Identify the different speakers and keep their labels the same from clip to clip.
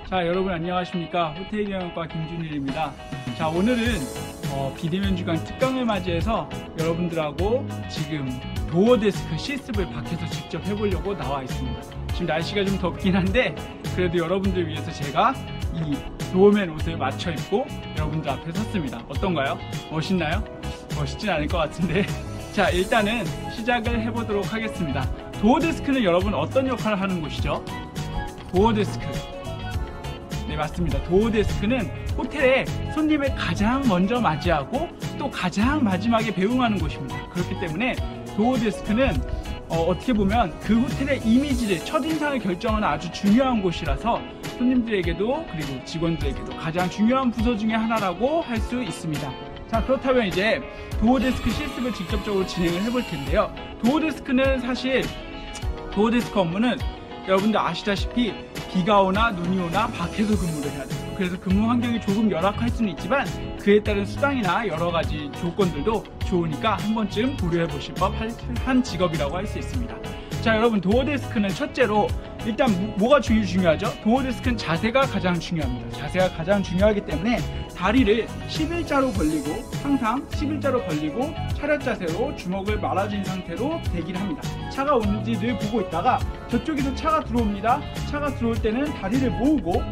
Speaker 1: 자, 여러분 안녕하십니까. 호텔경영과 김준일입니다. 자, 오늘은 비대면 주간 특강을 맞이해서 여러분들하고 지금 도어데스크 실습을 밖에서 직접 해보려고 나와 있습니다. 지금 날씨가 좀 덥긴 한데 그래도 여러분들 위해서 제가 이 도어맨 옷을 맞춰 입고 여러분들 앞에 섰습니다. 어떤가요? 멋있나요? 멋있진 않을 것 같은데 자, 일단은 시작을 해보도록 하겠습니다. 도어데스크는 여러분 어떤 역할을 하는 곳이죠? 도어데스크, 네, 맞습니다. 도어데스크는 호텔에 손님을 가장 먼저 맞이하고 또 가장 마지막에 배웅하는 곳입니다. 그렇기 때문에 도어데스크는 어떻게 보면 그 호텔의 이미지를, 첫인상을 결정하는 아주 중요한 곳이라서 손님들에게도 그리고 직원들에게도 가장 중요한 부서 중에 하나라고 할 수 있습니다. 자, 그렇다면 이제 도어데스크 실습을 직접적으로 진행을 해볼 텐데요. 도어데스크는 사실 도어데스크 업무는 여러분들 아시다시피 비가 오나 눈이 오나 밖에서 근무를 해야 돼요. 그래서 근무 환경이 조금 열악할 수는 있지만 그에 따른 수당이나 여러 가지 조건들도 좋으니까 한 번쯤 고려해 보실 법한 직업이라고 할 수 있습니다. 자, 여러분 도어데스크는 첫째로 일단 뭐가 중요하죠? 도어데스크는 자세가 가장 중요합니다. 자세가 가장 중요하기 때문에 다리를 11자로 벌리고, 항상 11자로 벌리고 차렷 자세로 주먹을 말아준 상태로 대기를 합니다. 차가 오는지 늘 보고 있다가 저쪽에서 차가 들어옵니다. 차가 들어올 때는 다리를 모으고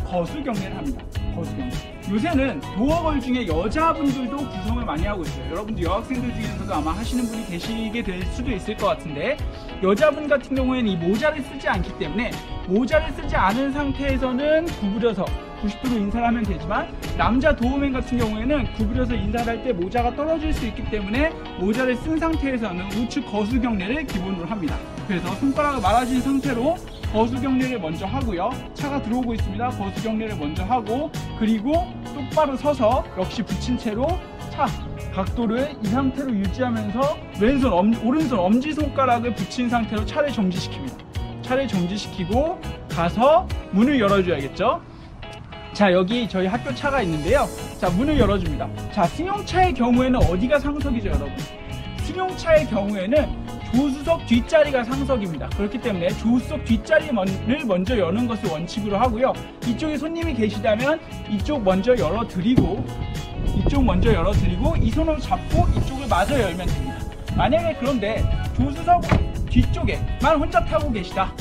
Speaker 1: 거수 경례를 합니다. 거수 경례. 요새는 도어걸 중에 여자분들도 구성을 많이 하고 있어요. 여러분들 여학생들 중에서도 아마 하시는 분이 계시게 될 수도 있을 것 같은데, 여자분 같은 경우에는 이 모자를 쓰지 않기 때문에 모자를 쓰지 않은 상태에서는 구부려서 90도로 인사를 하면 되지만, 남자 도어맨 같은 경우에는 구부려서 인사를 할 때 모자가 떨어질 수 있기 때문에 모자를 쓴 상태에서는 우측 거수 경례를 기본으로 합니다. 그래서 손가락을 말아준 상태로 거수 경례를 먼저 하고요. 차가 들어오고 있습니다. 거수 경례를 먼저 하고, 그리고 똑바로 서서 역시 붙인 채로 차 각도를 이 상태로 유지하면서 오른손 엄지손가락을 붙인 상태로 차를 정지시킵니다. 차를 정지시키고 가서 문을 열어줘야겠죠. 자, 여기 저희 학교 차가 있는데요. 자, 문을 열어줍니다. 자, 승용차의 경우에는 어디가 상석이죠, 여러분? 승용차의 경우에는 조수석 뒷자리가 상석입니다. 그렇기 때문에 조수석 뒷자리를 먼저 여는 것을 원칙으로 하고요. 이쪽에 손님이 계시다면 이쪽 먼저 열어드리고 이 손으로 잡고 이쪽을 마저 열면 됩니다. 만약에 그런데 조수석 뒤쪽에만 혼자 타고 계시다,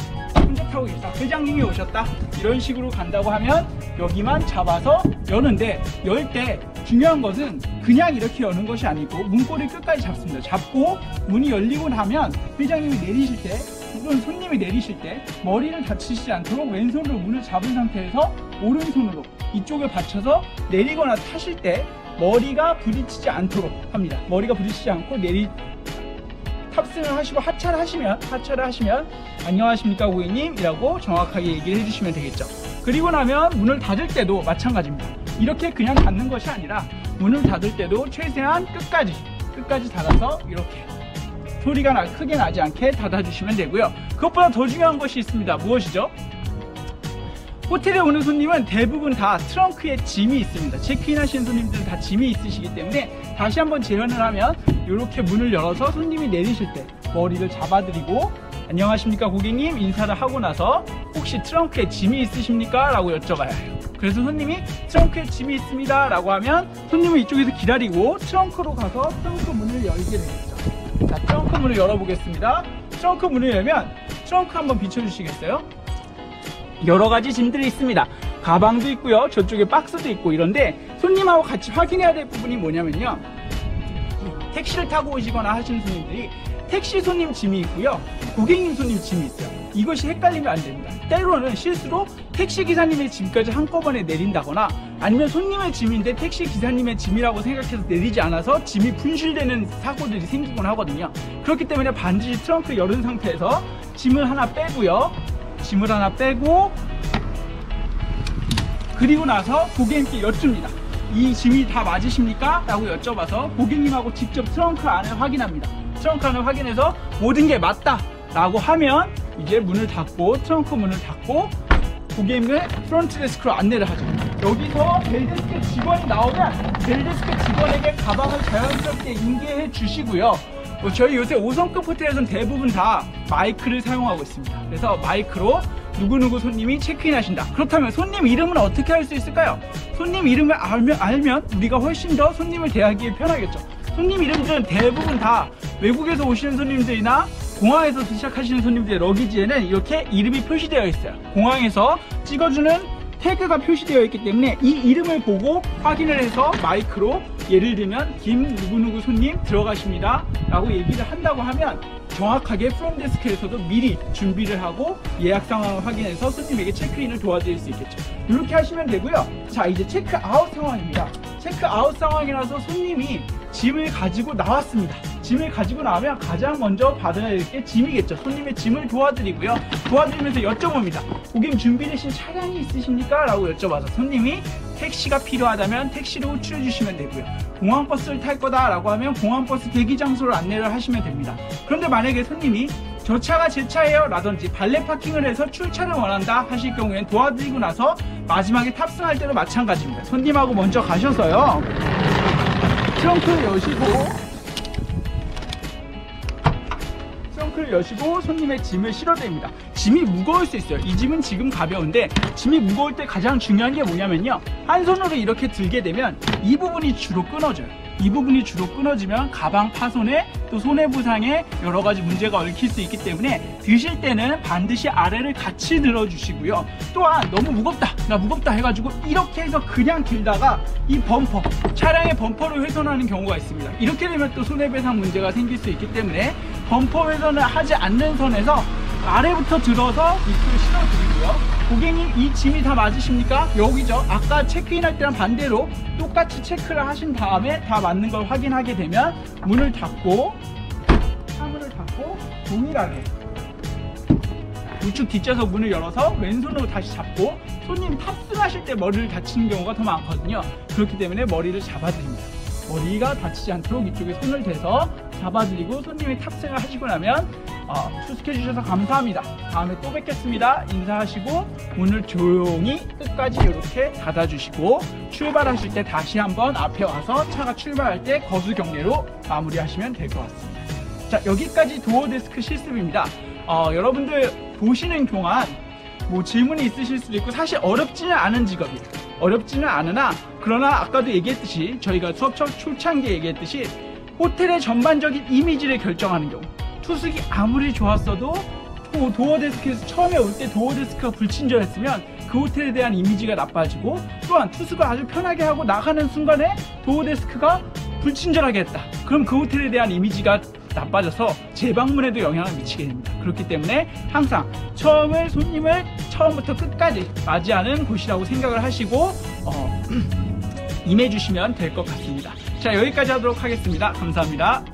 Speaker 1: 회장님이 오셨다, 이런 식으로 간다고 하면 여기만 잡아서 여는데, 열 때 중요한 것은 그냥 이렇게 여는 것이 아니고 문고리를 끝까지 잡습니다. 잡고 문이 열리고 나면 회장님이 내리실 때 혹은 손님이 내리실 때 머리를 다치지 않도록 왼손으로 문을 잡은 상태에서 오른손으로 이쪽을 받쳐서 내리거나 타실 때 머리가 부딪히지 않도록 합니다. 머리가 부딪히지 않고 탑승을 하시고 하차를 하시면 안녕하십니까 고객님 이라고 정확하게 얘기를 해주시면 되겠죠. 그리고 나면 문을 닫을 때도 마찬가지입니다. 이렇게 그냥 닫는 것이 아니라 문을 닫을 때도 최대한 끝까지 닫아서 이렇게 소리가 크게 나지 않게 닫아주시면 되고요. 그것보다 더 중요한 것이 있습니다. 무엇이죠? 호텔에 오는 손님은 대부분 다 트렁크에 짐이 있습니다. 체크인 하시는 손님들은 다 짐이 있으시기 때문에 다시 한번 재현을 하면 이렇게 문을 열어서 손님이 내리실 때 머리를 잡아드리고 안녕하십니까 고객님 인사를 하고 나서 혹시 트렁크에 짐이 있으십니까? 라고 여쭤봐야 해요. 그래서 손님이 트렁크에 짐이 있습니다 라고 하면 손님은 이쪽에서 기다리고 트렁크로 가서 트렁크 문을 열게 되겠죠. 자, 트렁크 문을 열어보겠습니다. 트렁크 문을 열면 트렁크 한번 비춰주시겠어요? 여러가지 짐들이 있습니다. 가방도 있고요, 저쪽에 박스도 있고 이런데 손님하고 같이 확인해야 될 부분이 뭐냐면요, 택시를 타고 오시거나 하시는 손님들이 택시 손님 짐이 있고요, 고객님 손님 짐이 있어요. 이것이 헷갈리면 안 됩니다. 때로는 실수로 택시 기사님의 짐까지 한꺼번에 내린다거나 아니면 손님의 짐인데 택시 기사님의 짐이라고 생각해서 내리지 않아서 짐이 분실되는 사고들이 생기곤 하거든요. 그렇기 때문에 반드시 트렁크 열은 상태에서 짐을 하나 빼고 그리고 나서 고객님께 여쭙니다. 이 짐이 다 맞으십니까? 라고 여쭤봐서 고객님하고 직접 트렁크 안을 확인합니다. 트렁크 안을 확인해서 모든 게 맞다 라고 하면 이제 문을 닫고, 트렁크 문을 닫고 고객님을 프론트 데스크로 안내를 하죠. 여기서 벨데스크 직원이 나오면 벨데스크 직원에게 가방을 자연스럽게 인계해 주시고요. 저희 요새 5성급 호텔에서는 대부분 다 마이크를 사용하고 있습니다. 그래서 마이크로 누구누구 손님이 체크인 하신다. 그렇다면 손님 이름은 어떻게 할 수 있을까요? 손님 이름을 알면 우리가 훨씬 더 손님을 대하기 편하겠죠. 손님 이름들은 대부분 다 외국에서 오시는 손님들이나 공항에서 도착하시는 손님들의 러기지에는 이렇게 이름이 표시되어 있어요. 공항에서 찍어주는 태그가 표시되어 있기 때문에 이 이름을 보고 확인을 해서 마이크로 예를 들면 김 누구누구 손님 들어가십니다 라고 얘기를 한다고 하면 정확하게 프론데스크에서도 미리 준비를 하고 예약 상황을 확인해서 손님에게 체크인을 도와드릴 수 있겠죠. 이렇게 하시면 되고요. 자, 이제 체크아웃 상황입니다. 체크아웃 상황이라서 손님이 짐을 가지고 나왔습니다. 짐을 가지고 나오면 가장 먼저 받아야 될 게 짐이겠죠. 손님의 짐을 도와드리고요. 도와드리면서 여쭤봅니다. 고객님 준비되신 차량이 있으십니까? 라고 여쭤봐서 손님이 택시가 필요하다면 택시로 호출해 주시면 되고요. 공항버스를 탈 거다 라고 하면 공항버스 대기 장소를 안내를 하시면 됩니다. 그런데 만약에 손님이 저 차가 제 차예요 라든지 발레 파킹을 해서 출차를 원한다 하실 경우엔 도와드리고 나서 마지막에 탑승할 때도 마찬가지입니다. 손님하고 먼저 가셔서요, 트렁크를 여시고 손님의 짐을 실어드립니다. 짐이 무거울 수 있어요. 이 짐은 지금 가벼운데 짐이 무거울 때 가장 중요한 게 뭐냐면요, 한 손으로 이렇게 들게 되면 이 부분이 주로 끊어져요. 이 부분이 주로 끊어지면 가방 파손에 또 손해부상에 여러가지 문제가 얽힐 수 있기 때문에 드실 때는 반드시 아래를 같이 들어주시고요. 또한 너무 무겁다 나 무겁다 해가지고 이렇게 해서 그냥 들다가 이 범퍼, 차량의 범퍼를 훼손하는 경우가 있습니다. 이렇게 되면 또 손해배상 문제가 생길 수 있기 때문에 범퍼 훼손을 하지 않는 선에서 아래부터 들어서 밑으로 실어드리고요. 고객님 이 짐이 다 맞으십니까? 여기죠. 아까 체크인할 때랑 반대로 똑같이 체크를 하신 다음에 다 맞는 걸 확인하게 되면 문을 닫고 차문을 닫고 동일하게 우측 뒷좌석 문을 열어서 왼손으로 다시 잡고, 손님 탑승하실 때 머리를 다치는 경우가 더 많거든요. 그렇기 때문에 머리를 잡아드립니다. 머리가 다치지 않도록 이쪽에 손을 대서 잡아드리고 손님이 탑승을 하시고 나면 투숙해 주셔서 감사합니다, 다음에 또 뵙겠습니다 인사하시고 문을 조용히 끝까지 이렇게 닫아주시고 출발하실 때 다시 한번 앞에 와서 차가 출발할 때 거수 경례로 마무리하시면 될 것 같습니다. 자, 여기까지 도어데스크 실습입니다. 여러분들 보시는 동안 뭐 질문이 있으실 수도 있고 사실 어렵지는 않은 직업이에요. 어렵지는 않으나 그러나 아까도 얘기했듯이 저희가 수업 초창기에 얘기했듯이 호텔의 전반적인 이미지를 결정하는 경우, 투숙이 아무리 좋았어도 도어데스크에서 처음에 올 때 도어데스크가 불친절했으면 그 호텔에 대한 이미지가 나빠지고, 또한 투숙을 아주 편하게 하고 나가는 순간에 도어데스크가 불친절하게 했다. 그럼 그 호텔에 대한 이미지가 나빠져서 재방문에도 영향을 미치게 됩니다. 그렇기 때문에 항상 처음을 손님을 처음부터 끝까지 맞이하는 곳이라고 생각을 하시고 임해주시면 될 것 같습니다. 자, 여기까지 하도록 하겠습니다. 감사합니다.